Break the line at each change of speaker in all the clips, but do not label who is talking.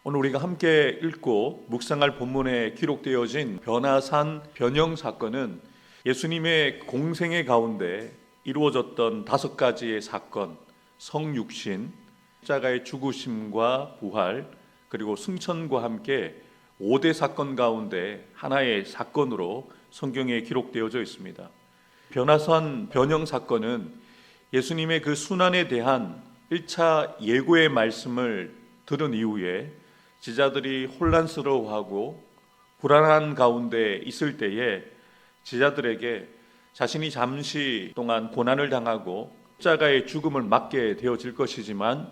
오늘 우리가 함께 읽고 묵상할 본문에 기록되어진 변화산 변형 사건은 예수님의 공생의 가운데 이루어졌던 5가지의 사건, 성육신, 십자가의 죽으심과 부활, 그리고 승천과 함께 5대 사건 가운데 하나의 사건으로 성경에 기록되어져 있습니다. 변화산 변형 사건은 예수님의 그 순환에 대한 1차 예고의 말씀을 들은 이후에 제자들이 혼란스러워하고 불안한 가운데 있을 때에 제자들에게 자신이 잠시 동안 고난을 당하고 십자가의 죽음을 맞게 되어질 것이지만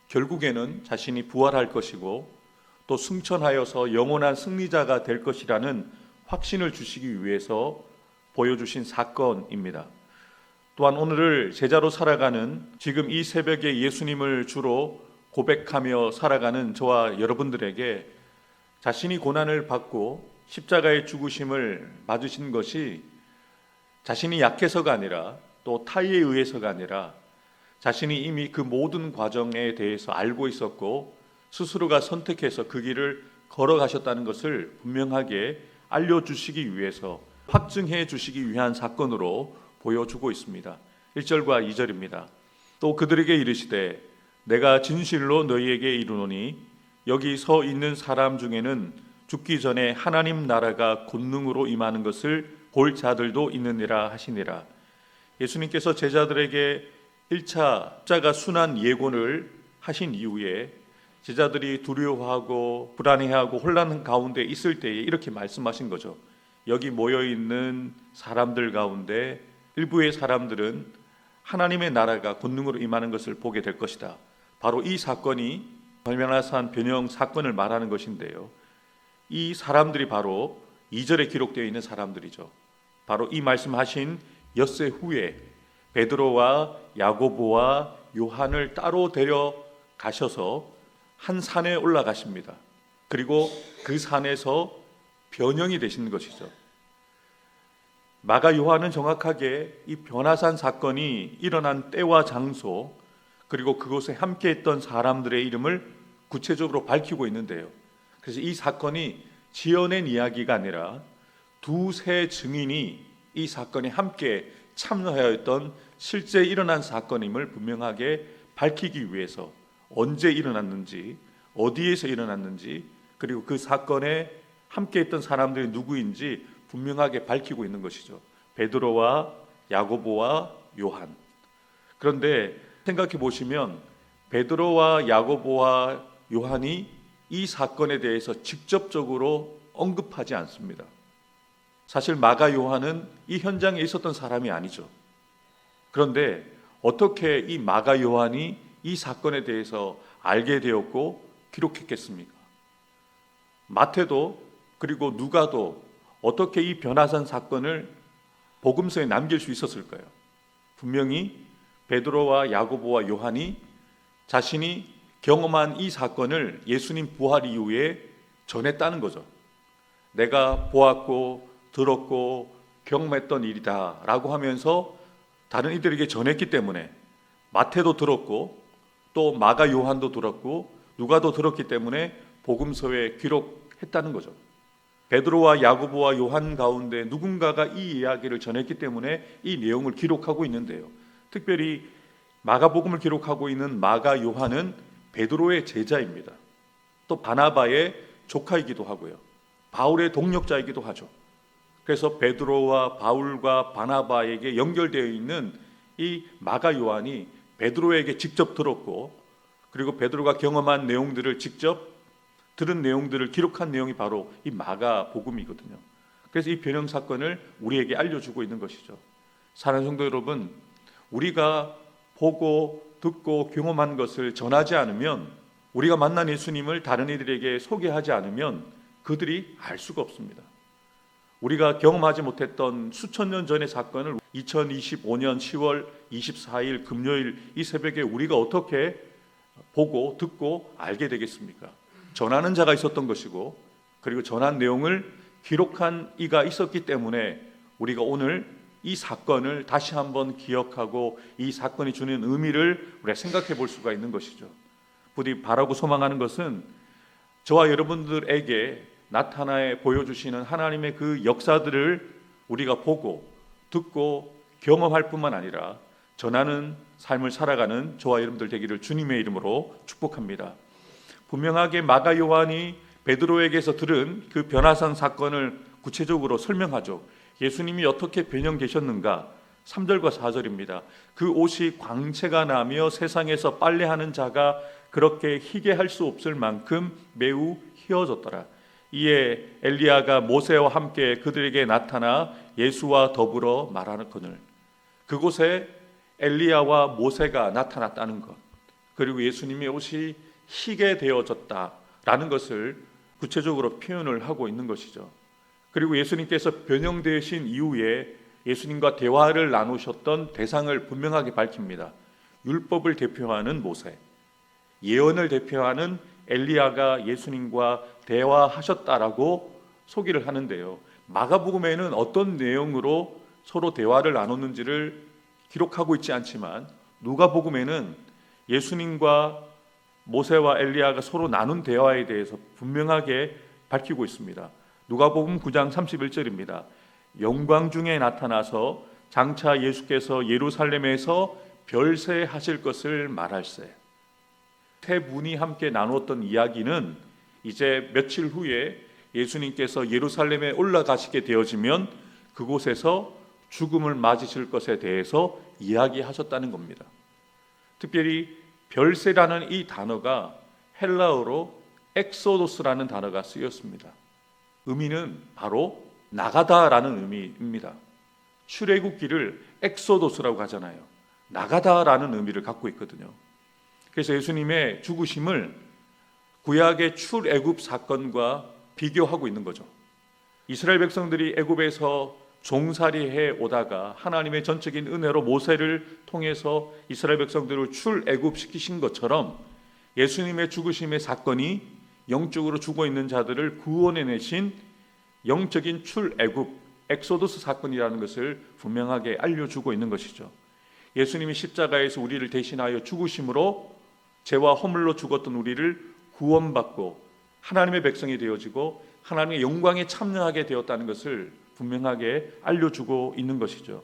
결국에는 자신이 부활할 것이고 또 승천하여서 영원한 승리자가 될 것이라는 확신을 주시기 위해서 보여주신 사건입니다. 또한 오늘을 제자로 살아가는 지금 이 새벽에 예수님을 주로 고백하며 살아가는 저와 여러분들에게 자신이 고난을 받고 십자가의 죽으심을 맞으신 것이 자신이 약해서가 아니라 또 타의에 의해서가 아니라 자신이 이미 그 모든 과정에 대해서 알고 있었고 스스로가 선택해서 그 길을 걸어가셨다는 것을 분명하게 알려주시기 위해서 확증해 주시기 위한 사건으로 보여주고 있습니다. 1절과 2절입니다. 또 그들에게 이르시되 내가 진실로 너희에게 이르노니 여기 서 있는 사람 중에는 죽기 전에 하나님 나라가 권능으로 임하는 것을 볼 자들도 있느니라 하시니라. 예수님께서 제자들에게 1차 십자가 순환 예고를 하신 이후에 제자들이 두려워하고 불안해하고 혼란 가운데 있을 때에 이렇게 말씀하신 거죠. 여기 모여있는 사람들 가운데 일부의 사람들은 하나님의 나라가 권능으로 임하는 것을 보게 될 것이다. 바로 이 사건이 변화산 변형 사건을 말하는 것인데요. 이 사람들이 바로 2절에 기록되어 있는 사람들이죠. 바로 이 말씀하신 엿새 후에 베드로와 야고보와 요한을 따로 데려가셔서 한 산에 올라가십니다. 그리고 그 산에서 변형이 되시는 것이죠. 마가 요한은 정확하게 이 변화산 사건이 일어난 때와 장소 그리고 그곳에 함께했던 사람들의 이름을 구체적으로 밝히고 있는데요. 그래서 이 사건이 지어낸 이야기가 아니라 두세 증인이 이 사건에 함께 참여하였던 실제 일어난 사건임을 분명하게 밝히기 위해서 언제 일어났는지 어디에서 일어났는지 그리고 그 사건에 함께했던 사람들이 누구인지 분명하게 밝히고 있는 것이죠. 베드로와 야고보와 요한. 그런데 생각해 보시면 베드로와 야고보와 요한이 이 사건에 대해서 직접적으로 언급하지 않습니다. 사실 마가 요한은 이 현장에 있었던 사람이 아니죠. 그런데 어떻게 이 마가 요한이 이 사건에 대해서 알게 되었고 기록했겠습니까? 마태도 그리고 누가도 어떻게 이 변화산 사건을 복음서에 남길 수 있었을까요? 분명히 베드로와 야고보와 요한이 자신이 경험한 이 사건을 예수님 부활 이후에 전했다는 거죠. 내가 보았고 들었고 경험했던 일이다 라고 하면서 다른 이들에게 전했기 때문에 마태도 들었고 또 마가 요한도 들었고 누가도 들었기 때문에 복음서에 기록했다는 거죠. 베드로와 야고보와 요한 가운데 누군가가 이 이야기를 전했기 때문에 이 내용을 기록하고 있는데요. 특별히 마가복음을 기록하고 있는 마가 요한은 베드로의 제자입니다. 또 바나바의 조카이기도 하고요. 바울의 동력자이기도 하죠. 그래서 베드로와 바울과 바나바에게 연결되어 있는 이 마가 요한이 베드로에게 직접 들었고 그리고 베드로가 경험한 내용들을 직접 들은 내용들을 기록한 내용이 바로 이 마가복음이거든요. 그래서 이 변형 사건을 우리에게 알려주고 있는 것이죠. 사랑하는 성도 여러분, 우리가 보고 듣고 경험한 것을 전하지 않으면 우리가 만난 예수님을 다른 이들에게 소개하지 않으면 그들이 알 수가 없습니다. 우리가 경험하지 못했던 수천 년 전의 사건을 2025년 10월 24일 금요일 이 새벽에 우리가 어떻게 보고 듣고 알게 되겠습니까? 전하는 자가 있었던 것이고 그리고 전한 내용을 기록한 이가 있었기 때문에 우리가 오늘 이 사건을 다시 한번 기억하고 이 사건이 주는 의미를 우리가 생각해 볼 수가 있는 것이죠. 부디 바라고 소망하는 것은 저와 여러분들에게 나타나 보여주시는 하나님의 그 역사들을 우리가 보고 듣고 경험할 뿐만 아니라 전하는 삶을 살아가는 저와 여러분들 되기를 주님의 이름으로 축복합니다. 분명하게 마가 요한이 베드로에게서 들은 그 변화산 사건을 구체적으로 설명하죠. 예수님이 어떻게 변형되셨는가? 3절과 4절입니다. 그 옷이 광채가 나며 세상에서 빨래하는 자가 그렇게 희게 할 수 없을 만큼 매우 희어졌더라. 이에 엘리야가 모세와 함께 그들에게 나타나 예수와 더불어 말하거늘. 그곳에 엘리야와 모세가 나타났다는 것, 그리고 예수님의 옷이 희게 되어졌다라는 것을 구체적으로 표현을 하고 있는 것이죠. 그리고 예수님께서 변형되신 이후에 예수님과 대화를 나누셨던 대상을 분명하게 밝힙니다. 율법을 대표하는 모세, 예언을 대표하는 엘리야가 예수님과 대화하셨다라고 소개를 하는데요. 마가복음에는 어떤 내용으로 서로 대화를 나눴는지를 기록하고 있지 않지만 누가복음에는 예수님과 모세와 엘리야가 서로 나눈 대화에 대해서 분명하게 밝히고 있습니다. 누가복음 9장 31절입니다. 영광 중에 나타나서 장차 예수께서 예루살렘에서 별세하실 것을 말할세. 세 분이 함께 나누었던 이야기는 이제 며칠 후에 예수님께서 예루살렘에 올라가시게 되어지면 그곳에서 죽음을 맞으실 것에 대해서 이야기하셨다는 겁니다. 특별히 별세라는 이 단어가 헬라어로 엑소도스라는 단어가 쓰였습니다. 의미는 바로 나가다라는 의미입니다. 출애굽기를 엑소도스라고 하잖아요. 나가다라는 의미를 갖고 있거든요. 그래서 예수님의 죽으심을 구약의 출애굽 사건과 비교하고 있는 거죠. 이스라엘 백성들이 애굽에서 종살이해 오다가 하나님의 전적인 은혜로 모세를 통해서 이스라엘 백성들을 출애굽시키신 것처럼 예수님의 죽으심의 사건이 영적으로 죽어 있는 자들을 구원해내신 영적인 출애굽, 엑소더스 사건이라는 것을 분명하게 알려주고 있는 것이죠. 예수님이 십자가에서 우리를 대신하여 죽으심으로 죄와 허물로 죽었던 우리를 구원받고 하나님의 백성이 되어지고 하나님의 영광에 참여하게 되었다는 것을 분명하게 알려주고 있는 것이죠.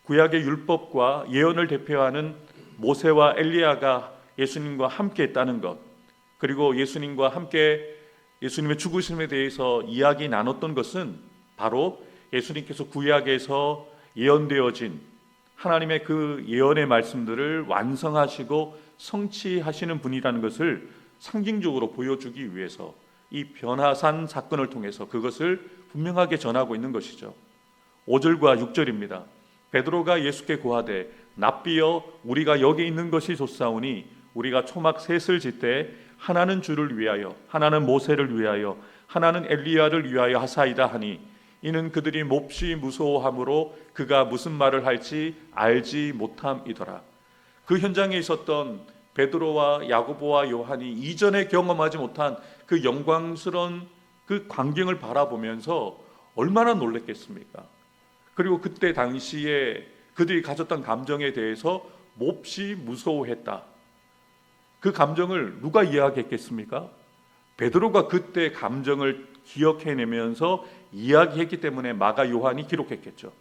구약의 율법과 예언을 대표하는 모세와 엘리야가 예수님과 함께 했다는 것, 그리고 예수님과 함께 예수님의 죽으심에 대해서 이야기 나눴던 것은 바로 예수님께서 구약에서 예언되어진 하나님의 그 예언의 말씀들을 완성하시고 성취하시는 분이라는 것을 상징적으로 보여주기 위해서 이 변화산 사건을 통해서 그것을 분명하게 전하고 있는 것이죠. 5절과 6절입니다. 베드로가 예수께 고하되 납비여 우리가 여기 있는 것이 좋사오니 우리가 초막 셋을 짓되 하나는 주를 위하여 하나는 모세를 위하여 하나는 엘리야를 위하여 하사이다 하니 이는 그들이 몹시 무서워함으로 그가 무슨 말을 할지 알지 못함이더라. 그 현장에 있었던 베드로와 야고보와 요한이 이전에 경험하지 못한 그 영광스러운 그 광경을 바라보면서 얼마나 놀랐겠습니까? 그리고 그때 당시에 그들이 가졌던 감정에 대해서 몹시 무서워했다. 그 감정을 누가 이야기했겠습니까? 베드로가 그때 감정을 기억해내면서 이야기했기 때문에 마가 요한이 기록했겠죠.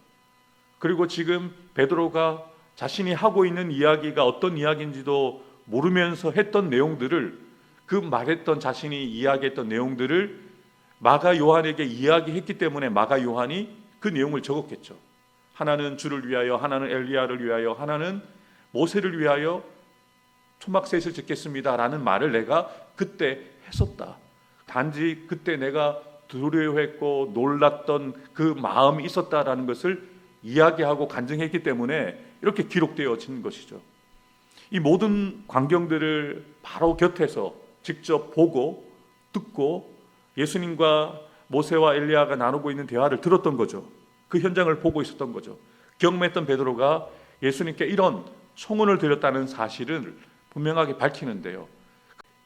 그리고 지금 베드로가 자신이 하고 있는 이야기가 어떤 이야기인지도 모르면서 했던 내용들을, 그 말했던 자신이 이야기했던 내용들을 마가 요한에게 이야기했기 때문에 마가 요한이 그 내용을 적었겠죠. 하나는 주를 위하여, 하나는 엘리야를 위하여, 하나는 모세를 위하여 초막셋을 짓겠습니다 라는 말을 내가 그때 했었다. 단지 그때 내가 두려워했고 놀랐던 그 마음이 있었다라는 것을 이야기하고 간증했기 때문에 이렇게 기록되어진 것이죠. 이 모든 광경들을 바로 곁에서 직접 보고 듣고 예수님과 모세와 엘리야가 나누고 있는 대화를 들었던 거죠. 그 현장을 보고 있었던 거죠. 경험했던 베드로가 예수님께 이런 청혼을 드렸다는 사실을 분명하게 밝히는데요.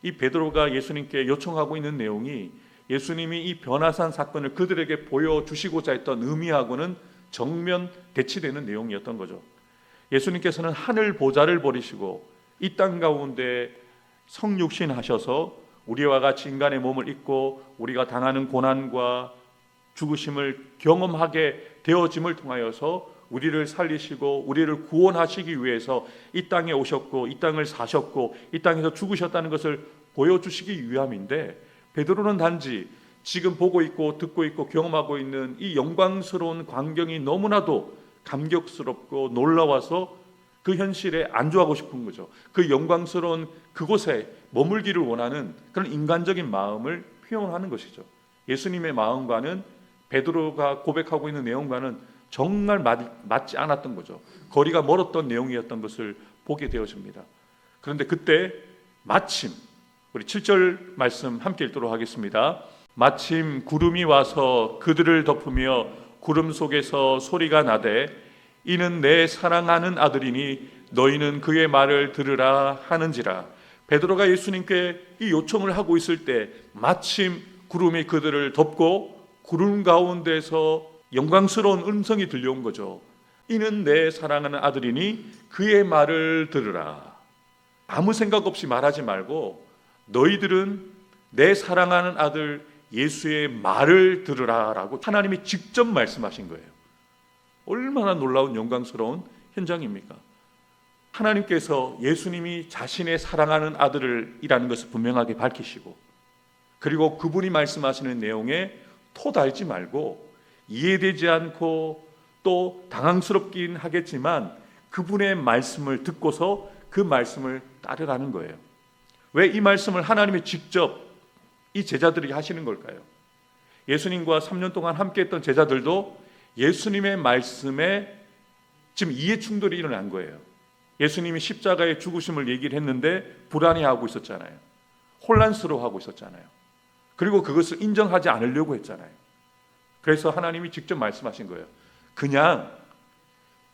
이 베드로가 예수님께 요청하고 있는 내용이 예수님이 이 변화산 사건을 그들에게 보여주시고자 했던 의미하고는 정면 대치되는 내용이었던 거죠. 예수님께서는 하늘 보좌를 버리시고 이 땅 가운데 성육신 하셔서 우리와 같이 인간의 몸을 입고 우리가 당하는 고난과 죽으심을 경험하게 되어짐을 통하여서 우리를 살리시고 우리를 구원하시기 위해서 이 땅에 오셨고 이 땅을 사셨고 이 땅에서 죽으셨다는 것을 보여주시기 위함인데, 베드로는 단지 지금 보고 있고 듣고 있고 경험하고 있는 이 영광스러운 광경이 너무나도 감격스럽고 놀라워서 그 현실에 안주하고 싶은 거죠. 그 영광스러운 그곳에 머물기를 원하는 그런 인간적인 마음을 표현하는 것이죠. 예수님의 마음과는, 베드로가 고백하고 있는 내용과는 정말 맞지 않았던 거죠. 거리가 멀었던 내용이었던 것을 보게 되어집니다. 그런데 그때 마침, 우리 7절 말씀 함께 읽도록 하겠습니다. 마침 구름이 와서 그들을 덮으며 구름 속에서 소리가 나되 이는 내 사랑하는 아들이니 너희는 그의 말을 들으라 하는지라. 베드로가 예수님께 이 요청을 하고 있을 때 마침 구름이 그들을 덮고 구름 가운데서 영광스러운 음성이 들려온 거죠. 이는 내 사랑하는 아들이니 그의 말을 들으라. 아무 생각 없이 말하지 말고 너희들은 내 사랑하는 아들 예수의 말을 들으라 라고 하나님이 직접 말씀하신 거예요. 얼마나 놀라운 영광스러운 현장입니까? 하나님께서 예수님이 자신의 사랑하는 아들이라는 것을 분명하게 밝히시고, 그리고 그분이 말씀하시는 내용에 토달지 말고 이해되지 않고 또 당황스럽긴 하겠지만 그분의 말씀을 듣고서 그 말씀을 따르라는 거예요. 왜 이 말씀을 하나님이 직접 이 제자들이 하시는 걸까요? 예수님과 3년 동안 함께했던 제자들도 예수님의 말씀에 지금 이해 충돌이 일어난 거예요. 예수님이 십자가의 죽으심을 얘기를 했는데 불안해하고 있었잖아요. 혼란스러워하고 있었잖아요. 그리고 그것을 인정하지 않으려고 했잖아요. 그래서 하나님이 직접 말씀하신 거예요. 그냥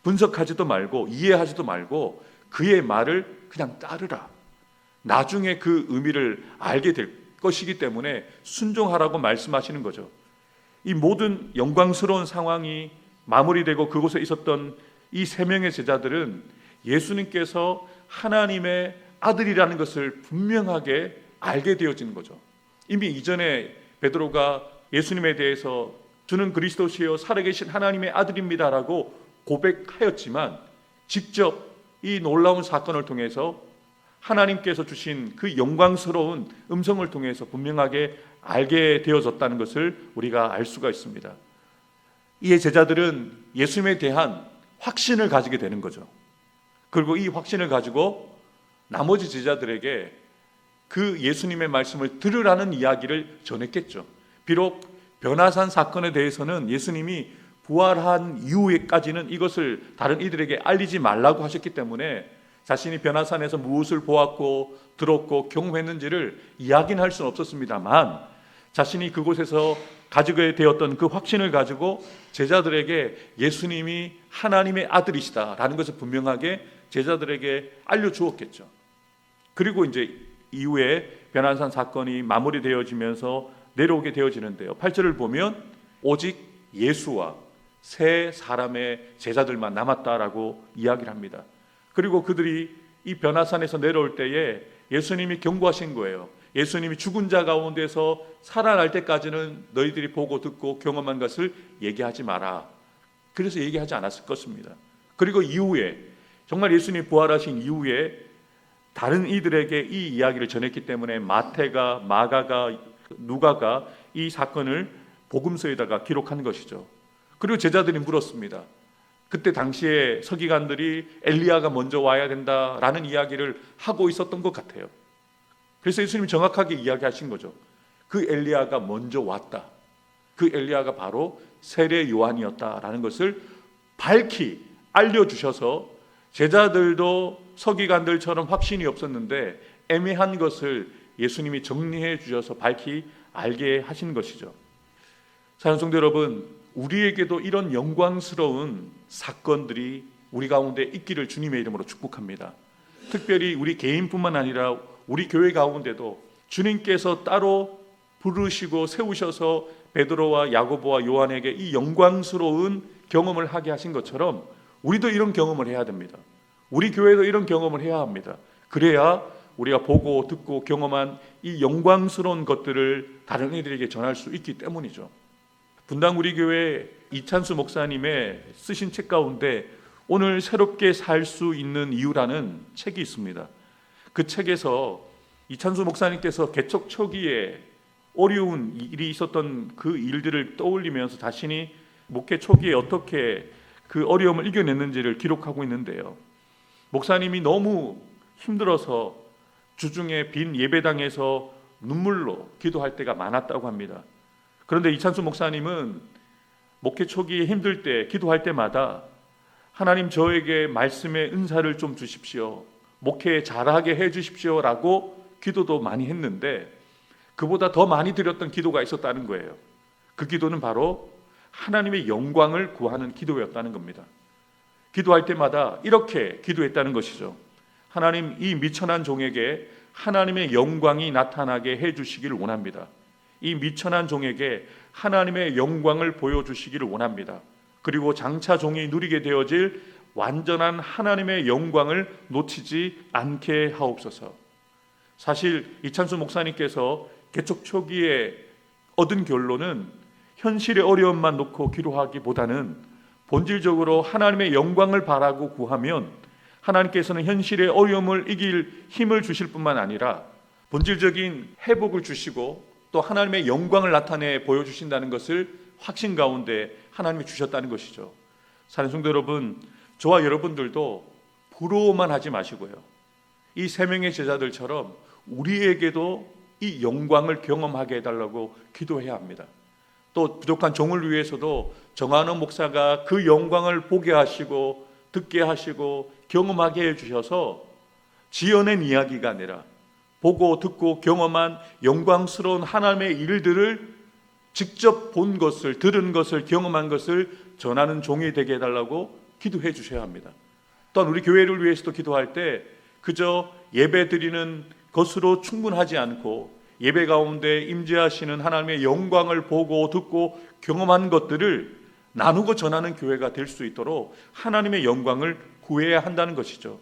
분석하지도 말고 이해하지도 말고 그의 말을 그냥 따르라. 나중에 그 의미를 알게 될 것이기 때문에 순종하라고 말씀하시는 거죠. 이 모든 영광스러운 상황이 마무리되고 그곳에 있었던 이 세 명의 제자들은 예수님께서 하나님의 아들이라는 것을 분명하게 알게 되어지는 거죠. 이미 이전에 베드로가 예수님에 대해서 주는 그리스도시요 살아계신 하나님의 아들입니다라고 고백하였지만, 직접 이 놀라운 사건을 통해서 하나님께서 주신 그 영광스러운 음성을 통해서 분명하게 알게 되어졌다는 것을 우리가 알 수가 있습니다. 이에 제자들은 예수님에 대한 확신을 가지게 되는 거죠. 그리고 이 확신을 가지고 나머지 제자들에게 그 예수님의 말씀을 들으라는 이야기를 전했겠죠. 비록 변화산 사건에 대해서는 예수님이 부활한 이후에까지는 이것을 다른 이들에게 알리지 말라고 하셨기 때문에 자신이 변화산에서 무엇을 보았고 들었고 경험했는지를 이야기는 할 수는 없었습니다만, 자신이 그곳에서 가지게 되었던 그 확신을 가지고 제자들에게 예수님이 하나님의 아들이시다라는 것을 분명하게 제자들에게 알려주었겠죠. 그리고 이제 이후에 변화산 사건이 마무리되어지면서 내려오게 되어지는데요. 8절을 보면 오직 예수와 세 사람의 제자들만 남았다라고 이야기를 합니다. 그리고 그들이 이 변화산에서 내려올 때에 예수님이 경고하신 거예요. 예수님이 죽은 자 가운데서 살아날 때까지는 너희들이 보고 듣고 경험한 것을 얘기하지 마라. 그래서 얘기하지 않았을 것입니다. 그리고 이후에 정말 예수님이 부활하신 이후에 다른 이들에게 이 이야기를 전했기 때문에 마태가, 마가가, 누가가 이 사건을 복음서에다가 기록한 것이죠. 그리고 제자들이 물었습니다. 그때 당시에 서기관들이 엘리야가 먼저 와야 된다라는 이야기를 하고 있었던 것 같아요. 그래서 예수님이 정확하게 이야기하신 거죠. 그 엘리야가 먼저 왔다. 그 엘리야가 바로 세례 요한이었다라는 것을 밝히 알려주셔서 제자들도 서기관들처럼 확신이 없었는데 애매한 것을 예수님이 정리해 주셔서 밝히 알게 하신 것이죠. 사랑하는 성도 여러분, 우리에게도 이런 영광스러운 사건들이 우리 가운데 있기를 주님의 이름으로 축복합니다. 특별히 우리 개인뿐만 아니라 우리 교회 가운데도 주님께서 따로 부르시고 세우셔서 베드로와 야고보와 요한에게 이 영광스러운 경험을 하게 하신 것처럼 우리도 이런 경험을 해야 됩니다. 우리 교회도 이런 경험을 해야 합니다. 그래야 우리가 보고 듣고 경험한 이 영광스러운 것들을 다른 이들에게 전할 수 있기 때문이죠. 분당 우리 교회 이찬수 목사님의 쓰신 책 가운데 오늘 새롭게 살 수 있는 이유라는 책이 있습니다. 그 책에서 이찬수 목사님께서 개척 초기에 어려운 일이 있었던 그 일들을 떠올리면서 자신이 목회 초기에 어떻게 그 어려움을 이겨냈는지를 기록하고 있는데요. 목사님이 너무 힘들어서 주중에 빈 예배당에서 눈물로 기도할 때가 많았다고 합니다. 그런데 이찬수 목사님은 목회 초기에 힘들 때 기도할 때마다 하나님 저에게 말씀의 은사를 좀 주십시오. 목회 잘하게 해 주십시오라고 기도도 많이 했는데 그보다 더 많이 드렸던 기도가 있었다는 거예요. 그 기도는 바로 하나님의 영광을 구하는 기도였다는 겁니다. 기도할 때마다 이렇게 기도했다는 것이죠. 하나님, 이 미천한 종에게 하나님의 영광이 나타나게 해주시기를 원합니다. 이 미천한 종에게 하나님의 영광을 보여주시기를 원합니다. 그리고 장차 종이 누리게 되어질 완전한 하나님의 영광을 놓치지 않게 하옵소서. 사실 이찬수 목사님께서 개척 초기에 얻은 결론은 현실의 어려움만 놓고 기도하기보다는 본질적으로 하나님의 영광을 바라고 구하면 하나님께서는 현실의 어려움을 이길 힘을 주실 뿐만 아니라 본질적인 회복을 주시고 또 하나님의 영광을 나타내 보여주신다는 것을 확신 가운데 하나님이 주셨다는 것이죠. 사랑하는 성도 여러분, 저와 여러분들도 부러워만 하지 마시고요, 이 세 명의 제자들처럼 우리에게도 이 영광을 경험하게 해달라고 기도해야 합니다. 또 부족한 종을 위해서도 정한호 목사가 그 영광을 보게 하시고 듣게 하시고 경험하게 해주셔서 지어낸 이야기가 아니라 보고 듣고 경험한 영광스러운 하나님의 일들을 직접 본 것을, 들은 것을, 경험한 것을 전하는 종이 되게 해달라고 기도해 주셔야 합니다. 또한 우리 교회를 위해서도 기도할 때 그저 예배 드리는 것으로 충분하지 않고 예배 가운데 임재하시는 하나님의 영광을 보고 듣고 경험한 것들을 나누고 전하는 교회가 될 수 있도록 하나님의 영광을 구해야 한다는 것이죠.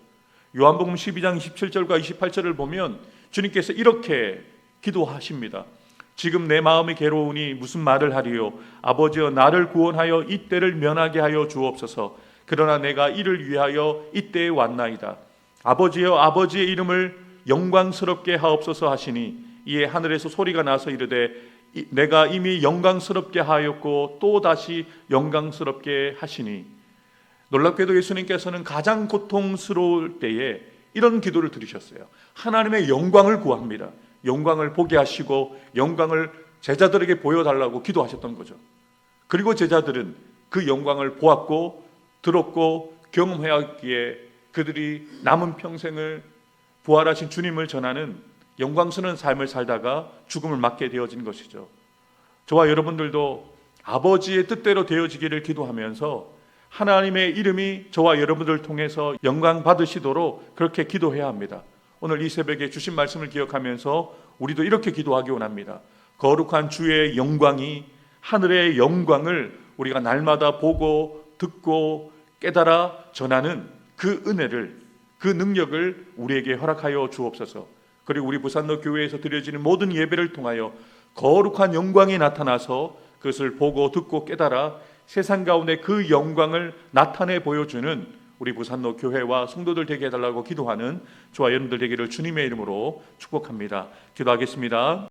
요한복음 12장 27절과 28절을 보면 주님께서 이렇게 기도하십니다. 지금 내 마음이 괴로우니 무슨 말을 하리요? 아버지여, 나를 구원하여 이 때를 면하게 하여 주옵소서. 그러나 내가 이를 위하여 이때에 왔나이다. 아버지여, 아버지의 이름을 영광스럽게 하옵소서 하시니 이에 하늘에서 소리가 나서 이르되 내가 이미 영광스럽게 하였고 또 다시 영광스럽게 하시니. 놀랍게도 예수님께서는 가장 고통스러울 때에 이런 기도를 드리셨어요. 하나님의 영광을 구합니다. 영광을 보게 하시고 영광을 제자들에게 보여달라고 기도하셨던 거죠. 그리고 제자들은 그 영광을 보았고 들었고 경험하였기에 그들이 남은 평생을 부활하신 주님을 전하는 영광스러운 삶을 살다가 죽음을 맞게 되어진 것이죠. 저와 여러분들도 아버지의 뜻대로 되어지기를 기도하면서 하나님의 이름이 저와 여러분들을 통해서 영광 받으시도록 그렇게 기도해야 합니다. 오늘 이 새벽에 주신 말씀을 기억하면서 우리도 이렇게 기도하기 원합니다. 거룩한 주의 영광이, 하늘의 영광을 우리가 날마다 보고 듣고 깨달아 전하는 그 은혜를, 그 능력을 우리에게 허락하여 주옵소서. 그리고 우리 부산로 교회에서 드려지는 모든 예배를 통하여 거룩한 영광이 나타나서 그것을 보고 듣고 깨달아 세상 가운데 그 영광을 나타내 보여주는 우리 부산로 교회와 성도들 되게 해달라고 기도하는 저와 여러분들 되기를 주님의 이름으로 축복합니다. 기도하겠습니다.